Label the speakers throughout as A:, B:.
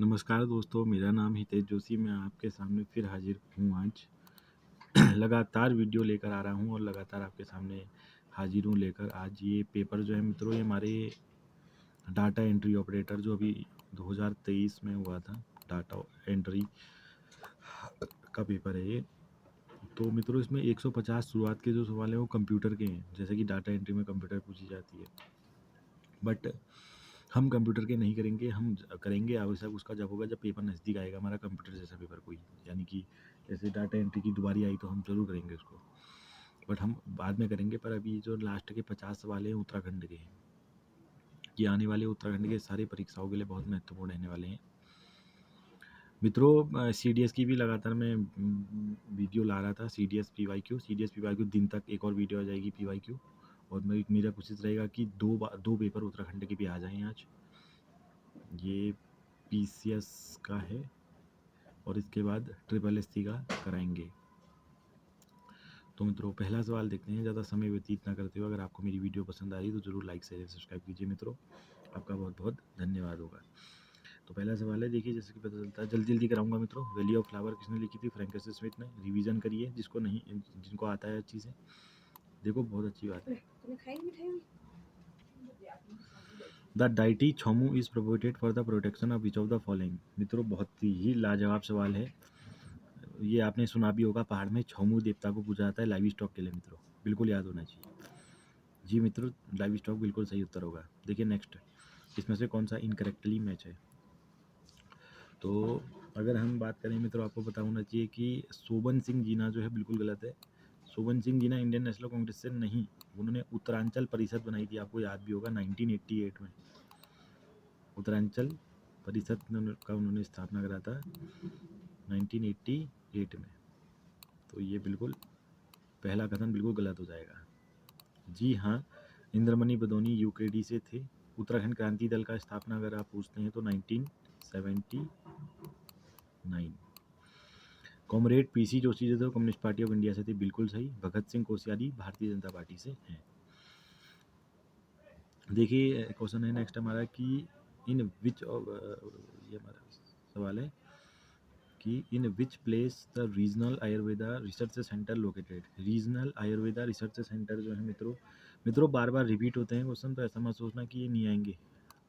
A: नमस्कार दोस्तों, मेरा नाम हितेश जोशी। मैं आपके सामने फिर हाजिर हूँ आज। लगातार वीडियो लेकर आ रहा हूँ और लगातार आपके सामने हाजिर हूँ लेकर। आज ये पेपर जो है मित्रों, ये हमारे डाटा एंट्री ऑपरेटर जो अभी 2023 में हुआ था, डाटा एंट्री का पेपर है ये। तो मित्रों, इसमें 150 शुरुआत के जो सवाल हैं वो कंप्यूटर के हैं, जैसे कि डाटा एंट्री में कंप्यूटर पूछी जाती है। बट हम कंप्यूटर के नहीं करेंगे, हम करेंगे आवश्यक उसका जब होगा, जब पेपर नज़दीक आएगा हमारा कंप्यूटर जैसा पेपर कोई, यानी कि जैसे डाटा एंट्री की दोबारी आई तो हम ज़रूर करेंगे उसको, बट हम बाद में करेंगे। पर अभी जो लास्ट के 50 सवाल हैं उत्तराखंड के हैं। ये आने वाले उत्तराखंड के सारी परीक्षाओं के लिए बहुत महत्वपूर्ण रहने वाले हैं मित्रों। CDS की भी लगातार मैं वीडियो ला रहा था। CDS PYQ दिन तक एक और वीडियो आ जाएगी PYQ। और मेरा कोशिश रहेगा कि दो पेपर उत्तराखंड के भी आ जाएँ आज। ये PCS का है और इसके बाद SSC का कराएंगे। तो मित्रों, पहला सवाल देखते हैं। ज़्यादा समय व्यतीत ना करते हुए, अगर आपको मेरी वीडियो पसंद आ रही है तो ज़रूर लाइक शेयर सब्सक्राइब कीजिए मित्रों, आपका बहुत बहुत धन्यवाद होगा। तो पहला सवाल है, देखिए जैसे कि पता चलता है, जल्दी जल्दी कराऊंगा मित्रों। वैली ऑफ फ्लावर किसने लिखी थी? फ्रैंकिस स्मिथ ने। रिवीजन करिए जिसको नहीं, जिनको आता है अच्छी से। देखो बहुत अच्छी बात है। The deity Chhomu is propitiated for the protection of which of the following. मित्रों, बहुत ही लाजवाब सवाल है ये। आपने सुना भी होगा, पहाड़ में छोमू देवता को पूजा जाता है लाइव स्टॉक के लिए मित्रों, बिल्कुल याद होना चाहिए। जी मित्रों, लाइव स्टॉक बिल्कुल सही उत्तर होगा। देखिए नेक्स्ट, इसमें से कौन सा इनकरेक्टली मैच है? तो अगर हम बात करें मित्रों, आपको पता होना चाहिए कि शोभन सिंह जीना जो है बिल्कुल गलत है। शोभन सिंह जीना इंडियन नेशनल कांग्रेस से नहीं, उन्होंने उत्तरांचल परिषद बनाई थी, आपको याद भी होगा 1988 में। उत्तरांचल परिषद का उन्होंने स्थापना करा था 1988 में। तो ये बिल्कुल पहला कथन बिल्कुल गलत हो जाएगा। जी हाँ, इंद्रमणि बडोनी UKD से थे। उत्तराखंड क्रांति दल का स्थापना अगर आप पूछते हैं तो 1979। कॉमरेड PC जोशी जो थे कम्युनिस्ट पार्टी ऑफ इंडिया से थे, बिल्कुल सही। भगत सिंह कोश्यारी भारतीय जनता पार्टी से हैं। देखिए क्वेश्चन है नेक्स्ट हमारा कि इन विच ऑफ, ये हमारा सवाल है कि in which place the regional Ayurveda research centre located. Regional Ayurveda research centre जो है मित्रों बार बार रिपीट होते हैं क्वेश्चन, तो ऐसा मत सोचना कि ये नहीं आएंगे।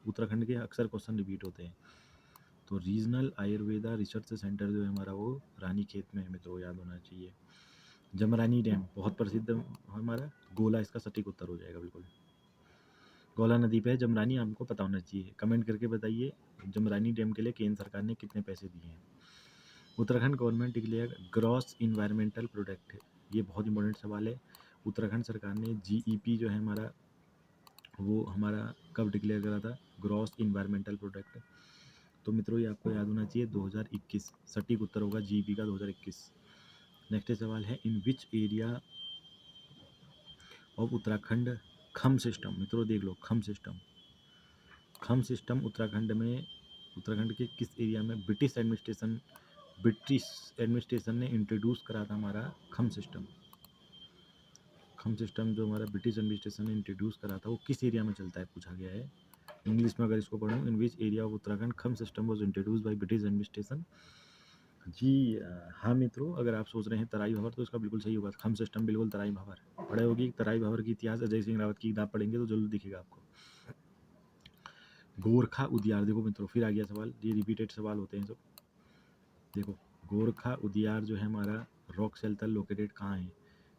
A: उत्तराखंड के अक्सर क्वेश्चन रिपीट होते हैं। तो रीजनल आयुर्वेदा रिसर्च सेंटर जो है हमारा वो रानीखेत में है मित्रों, याद होना चाहिए। जमरानी डैम बहुत प्रसिद्ध हमारा, गोला इसका सटीक उत्तर हो जाएगा बिल्कुल। गोला नदी पे है जमरानी, आपको पता होना चाहिए। कमेंट करके बताइए जमरानी डैम के लिए केंद्र सरकार ने कितने पैसे दिए हैं। Uttarakhand government declare gross environmental product है, ये बहुत इंपॉर्टेंट सवाल है। उत्तराखंड सरकार ने GEP जो है हमारा, वो हमारा कब डिक्लेयर करा था? Gross environmental product. तो मित्रों ये आपको याद होना चाहिए 2021, सटीक उत्तर होगा GEP का 2021। नेक्स्ट सवाल है, इन which area of Uttarakhand Kham system. मित्रों देख लो, खम सिस्टम उत्तराखंड में, उत्तराखंड के किस एरिया में ब्रिटिश एडमिनिस्ट्रेशन ने इंट्रोड्यूस करा था हमारा खम सिस्टम। खम सिस्टम जो हमारा ब्रिटिश एडमिनिस्ट्रेशन ने इंट्रोड्यूस करा था वो किस एरिया में चलता है, पूछा गया है। इंग्लिश में अगर इसको पढ़ूँ, in which area of Uttarakhand Kham system was introduced by British administration. जी हाँ मित्रों, अगर आप सोच रहे हैं तराई भंवर तो इसका बिल्कुल सही होगा। खम सिस्टम बिल्कुल तराई भंवर पढ़े होगी। तराई भंवर की इतिहास अजय सिंह रावत की किताब पढ़ेंगे तो जरूर दिखेगा आपको। गोरखा उदियार, देखो मित्रों फिर आ गया सवाल, ये रिपीटेड सवाल होते हैं सब। देखो गोरखा उदियार जो है हमारा रॉक शेल्टर लोकेटेड कहाँ है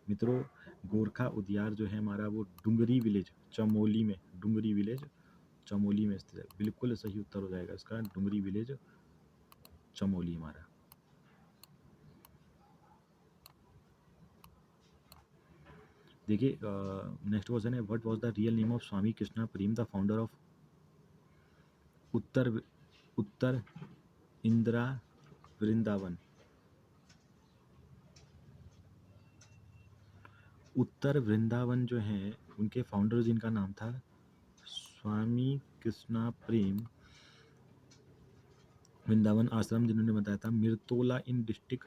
A: मित्रों? गोरखा उदियार जो है हमारा वो डुंगरी विलेज चमोली में, डुंगरी विलेज चमोली में स्थित है। बिल्कुल सही उत्तर हो जाएगा इसका, डुंगरी विलेज चमोली हमारा। देखिए नेक्स्ट क्वेश्चन है, what was the real name of Swami Krishna Prem, the founder of Uttar Indira Vrindavan. Uttar Vrindavan जो है उनके फाउंडर जिनका नाम था स्वामी कृष्णा प्रेम, वृंदावन आश्रम जिन्होंने बताया था मिर्तोला इन डिस्ट्रिक्ट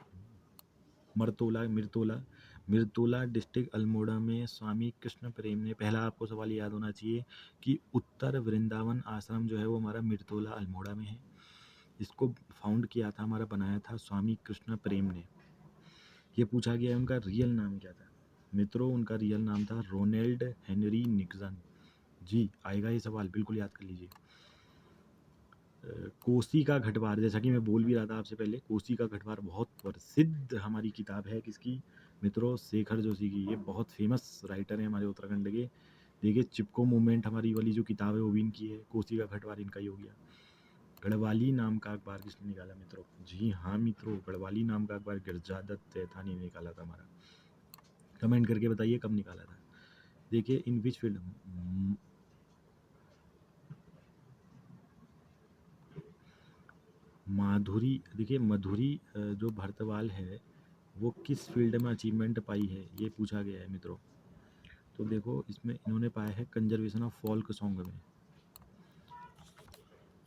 A: मिर्तोला डिस्ट्रिक्ट अल्मोड़ा में स्वामी कृष्ण प्रेम ने, पहला आपको सवाल याद होना चाहिए कि उत्तर वृंदावन आश्रम जो है वो हमारा मिर्तोला अल्मोड़ा में है। इसको फाउंड किया था, हमारा बनाया था स्वामी कृष्ण प्रेम ने। ये पूछा गया है उनका रियल नाम क्या था। मित्रों, उनका रियल नाम था रोनाल्ड हेनरी निक्सन। जी, आएगा ये सवाल, बिल्कुल याद कर लीजिए। कोसी का घटवार, जैसा कि मैं बोल भी रहा था आपसे पहले, कोसी का घटवार बहुत प्रसिद्ध हमारी किताब है। किसकी मित्रों? शेखर जोशी की। ये बहुत फेमस राइटर है हमारे उत्तराखंड के। देखिए, चिपको मूवमेंट हमारी वाली जो किताब है वो भी इनकी है। कोसी का घटवार इनका ही हो गया। गढ़वाली नाम का अखबार किसने निकाला मित्रों? जी हाँ मित्रों, गढ़वाली नाम का अखबार गिरजादत्त तैथानी ने निकाला था हमारा। कमेंट करके बताइए कब निकाला था। देखिए, इन विच फील्ड माधुरी, देखिए मधुरी जो भरतवाल है वो किस फील्ड में अचीवमेंट पाई है, ये पूछा गया है मित्रों। तो देखो, इसमें इन्होंने पाया है कंजर्वेशन ऑफ फोल्क सॉन्ग में।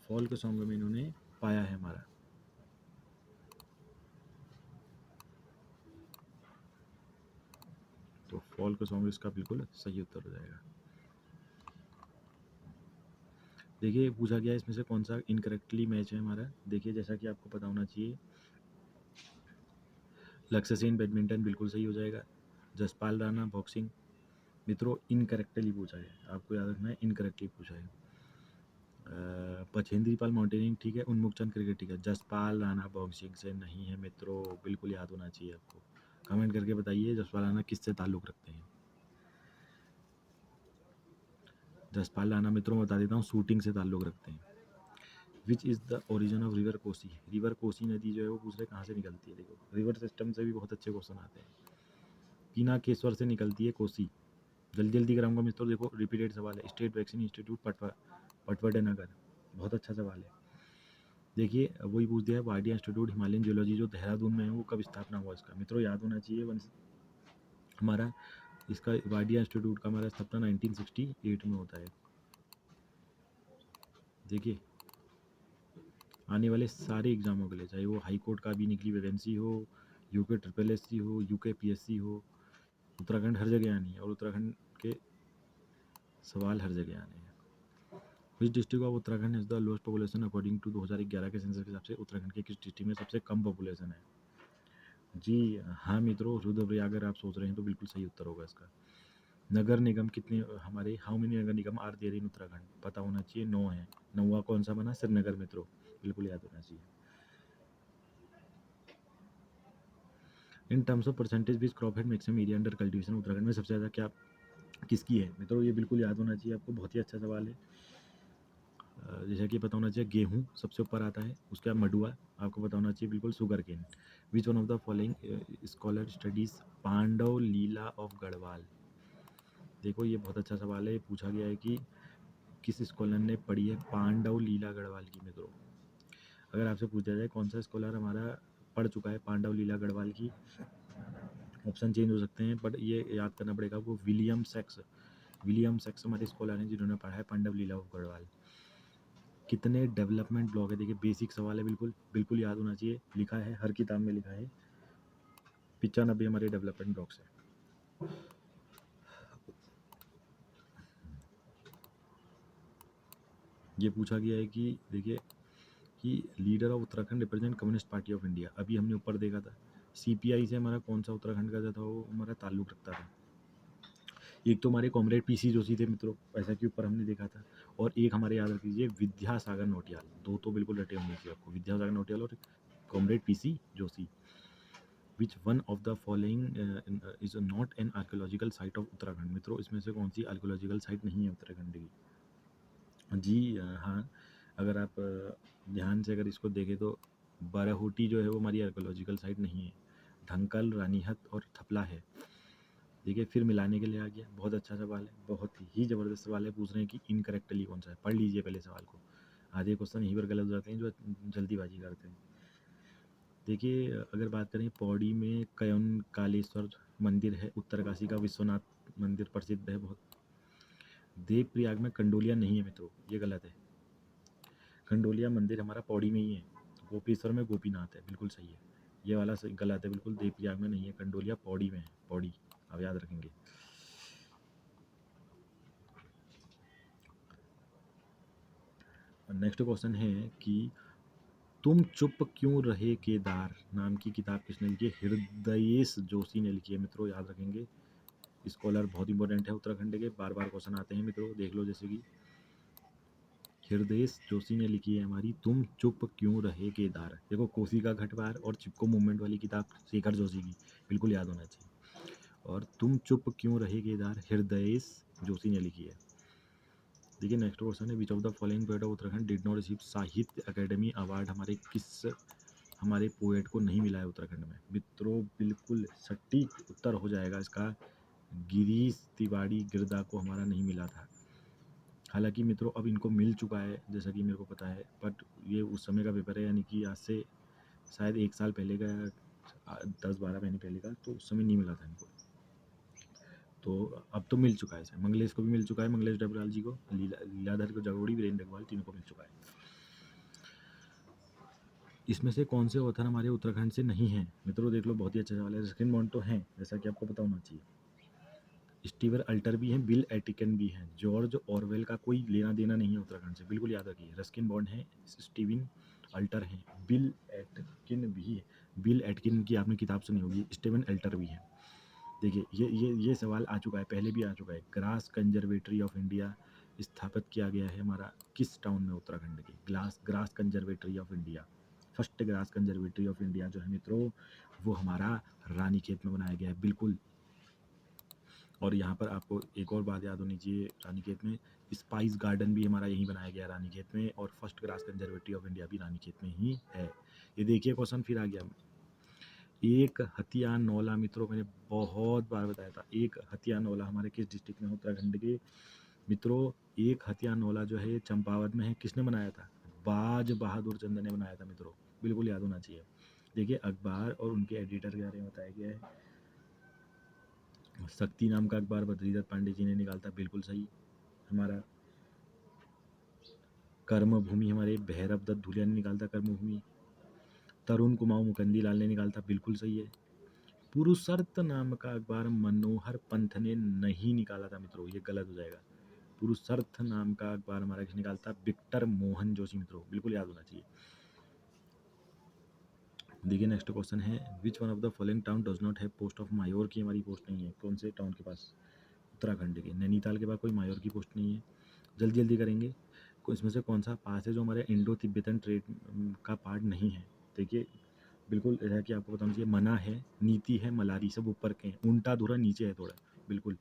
A: फोल्क सॉन्ग में इन्होंने पाया है हमारा। तो फोल्क सॉन्ग इसका बिल्कुल सही उत्तर हो जाएगा। देखिए, पूछा गया इसमें से कौन सा इनकरेक्टली मैच है हमारा। देखिए, जैसा कि आपको पता होना चाहिए, लक्ष्य सेन बैडमिंटन बिल्कुल सही हो जाएगा। जसपाल राणा बॉक्सिंग मित्रों इनकरेक्टली पूछा है, आपको याद रखना है, इनकरेक्टली पूछा है। बछेंद्री पाल माउंटेनिंग ठीक है। उन्मुख चंद क्रिकेट ठीक है। जसपाल राणा बॉक्सिंग से नहीं है मित्रों, बिल्कुल याद होना चाहिए आपको। कमेंट करके बताइए जसपाल राणा किससे ताल्लुक़ रखते हैं। जसपाल राणा मित्रों बता देता हूँ, शूटिंग से ताल्लुक़ रखते हैं। Which is the origin of river Kosi. River Kosi नदी जो है वो पूछ रहे कहाँ से निकलती है। देखो, रिवर सिस्टम से भी बहुत अच्छे क्वेश्चन आते हैं। पिनाकेश्वर से निकलती है कोसी। जल्दी जल्दी कराऊंगा मित्रों। देखो, रिपीटेड सवाल है। स्टेट वैक्सीन इंस्टीट्यूट पटवाड़ी नगर, बहुत अच्छा सवाल है। देखिए, वही पूछ दिया है, वाडिया इंस्टीट्यूट हिमालयन जियोलॉजी जो देहरादून में है वो कब स्थापना हुआ इसका। मित्रों याद होना चाहिए, हमारा इसका वाडिया इंस्टीट्यूट का हमारा स्थापना 1968 में होता है। देखिए, आने वाले सारे एग्जामों के लिए, चाहे वो हाई कोर्ट का भी निकली वैकेंसी हो, यूके ट्रिपल एस सी हो, यूके पीएससी हो, उत्तराखंड हर जगह आनी है और उत्तराखंड के सवाल हर जगह आने हैं। Which district of Uttarakhand is the lowest population according to 2011 के सेंसस के हिसाब से उत्तराखंड के किस डिस्ट्रिक्ट में सबसे कम पॉपुलेशन है। जी हाँ मित्रों, रुद्रप्रयाग अगर आप सोच रहे हैं तो बिल्कुल सही उत्तर होगा इसका। नगर निगम कितने हमारे, how many nagar nigam are there in Uttarakhand, पता होना चाहिए। 9 है। 9वां कौन सा बना? श्रीनगर मित्रों, बिल्कुल याद होना चाहिए। In terms of percentage beach crop head maximum area under cultivation Uttarakhand में सबसे ज़्यादा क्या किसकी है मित्रों? ये बिल्कुल याद होना चाहिए आपको, बहुत ही अच्छा सवाल है। जैसा कि पता होना चाहिए, गेहूँ सबसे ऊपर आता है, उसके बाद मडुआ आपको पता होना चाहिए बिल्कुल, sugar cane. Which one of the following scholar studies Pandav Leela of Garhwal. देखो, ये बहुत अच्छा सवाल है। पूछा गया है कि किस स्कॉलर ने पढ़ी है पांडव लीला गढ़वाल की मित्रों। अगर आपसे पूछा जाए कौन सा स्कॉलर हमारा पढ़ चुका है पांडव लीला गढ़वाल की, ऑप्शन चेंज हो सकते हैं, बट ये याद करना पड़ेगा आपको, विलियम सेक्स। विलियम सेक्स हमारे स्कॉलर हैं जिन्होंने पढ़ा है पांडव लीला ऑफ गढ़वाल। कितने डेवलपमेंट ब्लॉक है? देखिए, बेसिक सवाल है, बिल्कुल बिल्कुल याद होना चाहिए। लिखा है, हर किताब में लिखा है, 95 हमारे डेवलपमेंट ब्लॉक्स है। ये पूछा गया है कि देखिए, कि leader of Uttarakhand represent communist party of India, अभी हमने ऊपर देखा था। सीपीआई से हमारा कौन सा उत्तराखंड का जो था वो हमारा ताल्लुक रखता था। एक तो हमारे कॉमरेड पीसी जोशी थे मित्रों, ऐसा कि ऊपर हमने देखा था, और एक हमारे याद रख लीजिए विद्यासागर नौटियाल। दो तो बिल्कुल रटे होंगे चाहिए आपको, विद्यासागर नौटियाल और comrade PC Joshi. Which one of the following is not an archaeological site of Uttarakhand. मित्रों, इसमें से कौन सी आर्कोलॉजिकल साइट नहीं है उत्तराखंड की? जी हाँ, अगर आप ध्यान से अगर इसको देखें तो बाराहोटी जो है वो हमारी आर्कोलॉजिकल साइट नहीं है। ढंकल, रानीहत और थपला है। देखिए, फिर मिलाने के लिए आ गया। बहुत अच्छा सवाल है, बहुत ही ज़बरदस्त सवाल है। पूछ रहे हैं कि इनकरेक्टली कौन सा है। पढ़ लीजिए पहले सवाल को, आधे क्वेश्चन यहीं पर गलत हो जाते हैं जो जल्दीबाजी करते हैं। देखिए, अगर बात करें पौड़ी में कयन कालेश्वर मंदिर है, उत्तरकाशी का विश्वनाथ मंदिर प्रसिद्ध है बहुत। देवप्रयाग में कंडोलिया नहीं है मित्रों, ये गलत है। कंडोलिया मंदिर हमारा पौड़ी में ही है। गोपेश्वर में गोपीनाथ है, बिल्कुल सही है। ये वाला सही गलत है बिल्कुल, देवप्रयाग में नहीं है, कंडोलिया पौड़ी में है। पौड़ी आप याद रखेंगे। नेक्स्ट क्वेश्चन है कि तुम चुप क्यों रहे केदार नाम की किताब किसने लिखी है? हृदयेश जोशी ने लिखी है मित्रों, याद रखेंगे। स्कॉलर बहुत इंपॉर्टेंट है उत्तराखंड के, बार बार क्वेश्चन आते हैं मित्रों, देख लो। जैसे कि हृदयेश जोशी ने लिखी है हमारी तुम चुप क्यों रहे केदार। देखो, कोसी का घटवार और चिपको मूवमेंट वाली किताब शेखर जोशी की, बिल्कुल याद होना चाहिए। और तुम चुप क्यों रहे केदार हृदयेश जोशी ने लिखी है। देखिए नेक्स्ट क्वेश्चन है, विच of the following poet of Uttarakhand did not receive साहित्य अकेडमी अवार्ड। हमारे पोएट को नहीं मिला है उत्तराखंड में मित्रों? बिल्कुल सटीक उत्तर हो जाएगा इसका, गिरीश तिवारी गिरदा को हमारा नहीं मिला था। हालांकि मित्रों अब इनको मिल चुका है जैसा कि मेरे को पता है, बट ये उस समय का पेपर है, यानी कि आज से शायद 1 साल पहले का, 10-12 महीने पहले का, तो उस समय नहीं मिला था इनको। तो अब तो मिल चुका है इसे, मंगलेश को भी मिल चुका है, मंगलेश डबराल जी को, लीलाधर को जगोड़ी, वीरेंद्र अग्रवाल, तीनों को मिल चुका है। इसमें से कौन से ऑथर हमारे उत्तराखंड से नहीं हैं? मित्रों देख लो, बहुत ही अच्छा सवाल है। रस्किन बॉन्ड तो हैं, जैसा कि आपको पता होना चाहिए। स्टीवन अल्टर भी हैं, बिल एटिकन भी हैं। जॉर्ज ऑरवेल का कोई लेना देना नहीं है उत्तराखंड से, बिल्कुल याद रखिए। रस्किन बॉन्ड है, स्टीवन अल्टर हैं, बिल एटकिन भी है। बिल एटकिन की आपने किताब सुनी होगी, स्टीवन अल्टर भी है। देखिए ये सवाल आ चुका है, पहले भी आ चुका है। ग्रास कंजर्वेटरी ऑफ इंडिया स्थापित किया गया है हमारा किस टाउन में उत्तराखंड के? Grass conservatory of India, first grass conservatory of India जो है मित्रों, वो हमारा रानीखेत में बनाया गया है, बिल्कुल। और यहाँ पर आपको एक और बात याद होनी चाहिए, रानीखेत में स्पाइस गार्डन भी हमारा यहीं बनाया गया है रानीखेत में, और first grass conservatory of India भी रानीखेत में ही है। ये देखिए क्वेश्चन फिर आ गया, एक हथियार नौला। मित्रों मैंने बहुत बार बताया था, एक हथियार नौला हमारे किस डिस्ट्रिक्ट में, उत्तराखंड के। मित्रों एक हथियार नौला जो है ये चंपावत में है, किसने बनाया था? बाज बहादुर चंद ने बनाया था मित्रों, बिल्कुल याद होना चाहिए। देखिए अखबार और उनके एडिटर के बारे में बताया गया है। शक्ति नाम का अखबार बद्रीदत्त पांडे जी ने निकाला था, बिल्कुल सही। हमारा कर्मभूमि हमारे भैरव दत्त धुलिया ने निकाला था, कर्मभूमि। तरुण कुमाऊं मुकंदी लाल ने निकाला था, बिल्कुल सही है। पुरुषर्थ नाम का अखबार मनोहर पंथ ने नहीं निकाला था मित्रों, ये गलत हो जाएगा। पुरुषर्थ नाम का अखबार हमारा किसने निकाला था? विक्टर मोहन जोशी मित्रों, बिल्कुल याद होना चाहिए। देखिए नेक्स्ट क्वेश्चन है, विच one of the following town does not have post of Mayor की हमारी पोस्ट नहीं है? कौन से टाउन के पास? उत्तराखंड के नैनीताल के पास कोई मायोर की पोस्ट नहीं है। जल्दी जल्दी करेंगे, इसमें से कौन सा पास है जो हमारे इंडो तिब्बतन ट्रेड का पार्ट नहीं है? देखिए बिल्कुल है कि आपको बताना चाहिए, मना है, नीति है, मलारी, सब ऊपर के हैं, उल्टा धुरा नीचे है थोड़ा, बिल्कुल।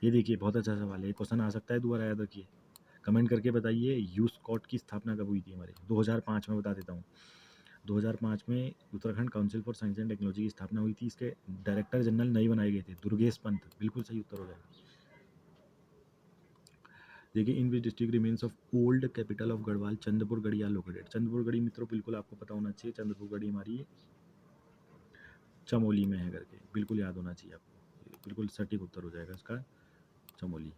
A: ये देखिए बहुत अच्छा सवाल है, क्वेश्चन आ सकता है, दोबारा याद रखिए। कमेंट करके बताइए, यूस्कॉट की स्थापना कब हुई थी हमारे? 2005 में, बता देता हूँ। 2005 में Uttarakhand council for science and technology की स्थापना हुई थी। इसके डायरेक्टर जनरल नहीं बनाए गए थे, दुर्गेश पंत, बिल्कुल सही उत्तर हो जाएगा। देखिए in which district remains of old capital of Garhwal Chandrapur Garhi are located? Chandrapur Garhi मित्रों बिल्कुल आपको पता होना चाहिए, चंद्रपुर गढ़ी हमारी चमोली में है करके, बिल्कुल याद होना चाहिए आपको, बिल्कुल सटीक उत्तर हो जाएगा इसका, चमोली।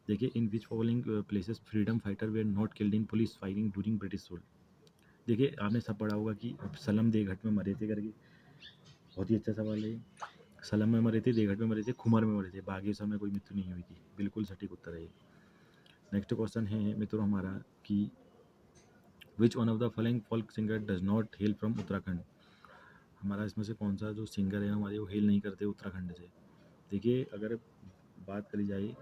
A: देखिए in which following places freedom fighter were not killed in police firing during British rule? देखिए आपने सब पढ़ा होगा कि सलम देघट में मरे थे करके, बहुत ही अच्छा सवाल है। सलम में मरे थे, देघट में मरे थे, खुमर में मरे थे, बागेश्वर में कोई मृत्यु नहीं हुई थी, बिल्कुल सटीक उत्तर है ये। नेक्स्ट क्वेश्चन है मित्रों हमारा कि विच one of the following folk singer does not hello from Uttarakhand? हमारा इसमें से कौन सा जो सिंगर है हमारे, वो हेल नहीं करते उत्तराखंड से? देखिए अगर बात करी जाए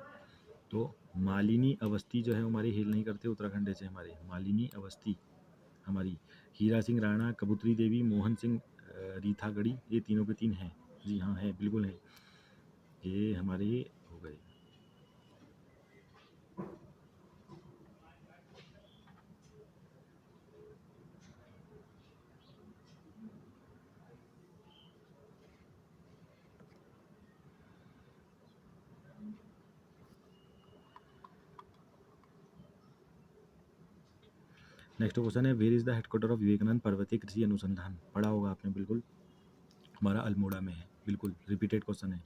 A: तो मालिनी अवस्थी जो है हमारे हेल नहीं करते उत्तराखंड से, हमारे मालिनी अवस्थी हमारी। हीरा सिंह राणा, कबूतरी देवी, मोहन सिंह रीथागढ़ी, ये तीनों के तीन हैं। जी हाँ है, बिल्कुल है, ये हमारे हो गए। नेक्स्ट क्वेश्चन है, where is the headquarter of Vivekananda Parvatiya Krishi अनुसंधान? पढ़ा होगा आपने, बिल्कुल हमारा अल्मोड़ा में है, बिल्कुल रिपीटेड क्वेश्चन है।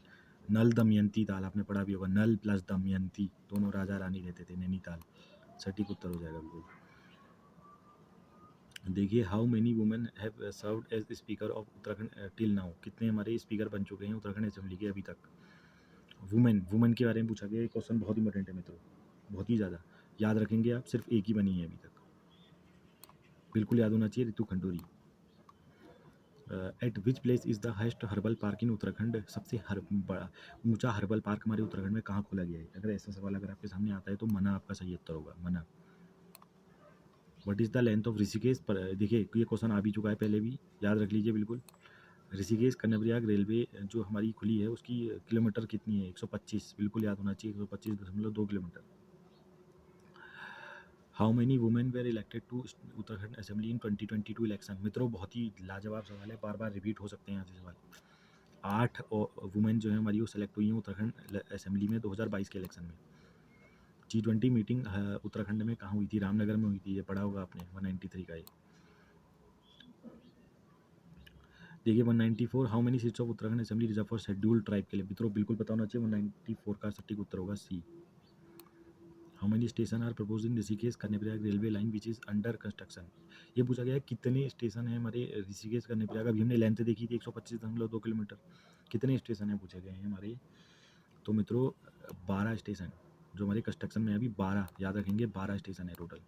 A: नल दमयंती ताल आपने पढ़ा भी होगा, नल प्लस दमयंती, दोनों राजा रानी रहते थे, नैनीताल, सटीक उत्तर हो जाएगा बिल्कुल। देखिए how many women have served as speaker of Uttarakhand till now? कितने हमारे स्पीकर बन चुके हैं उत्तराखंड असेंबली के अभी तक? वुमेन के बारे में पूछा गया, ये क्वेश्चन बहुत इंपॉर्टेंट है मित्रों, बहुत ही ज़्यादा याद रखेंगे आप, सिर्फ एक ही बनी है अभी तक। बिल्कुल याद होना चाहिए, Ritu Khanduri. Eight which place is the highest herbal park इन उत्तराखंड? सबसे बड़ा ऊंचा हर्बल पार्क हमारे उत्तराखंड में कहाँ खोला गया है? अगर ऐसा सवाल अगर आपके सामने आता है तो मना आपका सही उत्तर होगा, मना। What is the length of Rishikesh? देखिए ये क्वेश्चन आ भी चुका है पहले भी, याद रख लीजिए बिल्कुल। ऋषिकेश कर्णप्रयाग रेलवे जो हमारी खुली है उसकी किलोमीटर कितनी है? 125, बिल्कुल याद होना चाहिए, 125.2 kilometre. How many women were elected to Uttarakhand assembly in 2022 election? मित्रों बहुत ही लाजवाब सवाल है, बार बार रिपीट हो सकते हैं यहाँ से सवाल। 8 वुमेन जो है हमारी वो सेलेक्ट हुई हैं उत्तराखंड असेंबली में 2022 के इलेक्शन में। G20 मीटिंग उत्तराखंड में कहाँ हुई थी? रामनगर में हुई थी, ये पढ़ा होगा आपने, 193 का ये। देखिए 194, how many seats of Uttarakhand assembly reserve for scheduled tribe के लिए? मित्रों बिल्कुल पता होना चाहिए, 194 का सटीक उत्तर होगा C. How many station are propose in Rishikesh Karnaprayag railway line which is under construction? ये पूछा गया है कितने स्टेशन है हमारे ऋषिकेश कर्णप्रयाग। अभी हमने लेंथ देखी थी 125.2 किलोमीटर, कितने स्टेशन है पूछे गए हैं हमारे। तो मित्रों 12 स्टेशन जो हमारे कंस्ट्रक्शन में है अभी, 12 याद रखेंगे, 12 स्टेशन है टोटल।